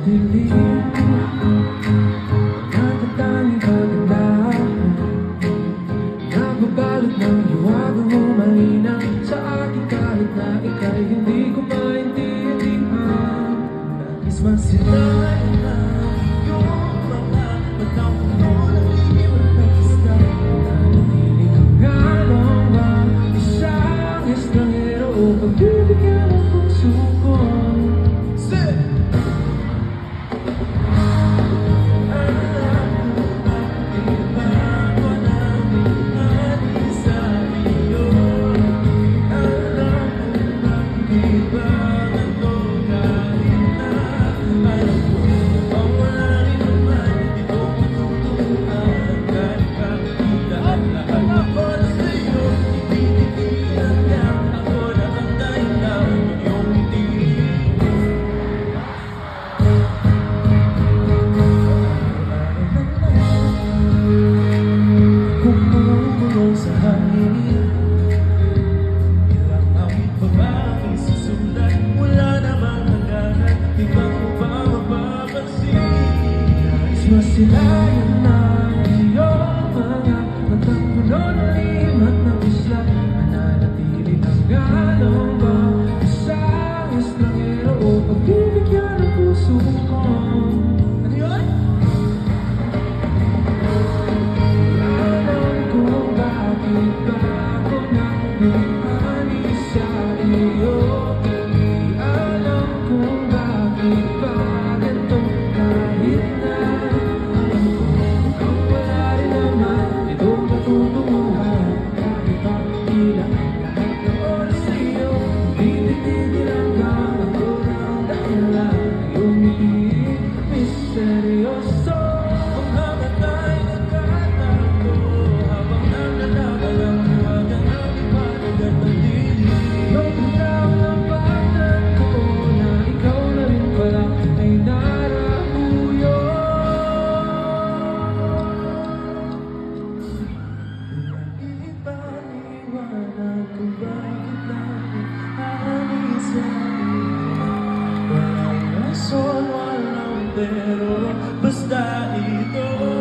dilim, natatanging kagandahan, nababalot ng liwanag humahina sa akin kahit na ika'y hindi ko maintindihan. Nais masilayan na iyong mga matang mo ng iyong nagkista. Nanatiling hanggang ba isang estranghero o pagbibigyan ng puso ko? Sa hangin, ilang ang babae susundan, wala namang hangganan, di ba mo ba mapapansin? Nais masilayan na iyong mga matang puno ng lihim at ng isla. Nananatili hanggang ba isang estranghero o pagbibigyan ng puso ko? Ano yun? Misteryoso ang namatay ng katago habang nagdalagal ang huwagan ng liwanag at pag-ibig. Nung bitaw ng batan ko na ikaw na rin pala ay narahuyo. Ipaniwanag ko bakit natin aanin sa iyo. Walang rason, walang pero basta ito.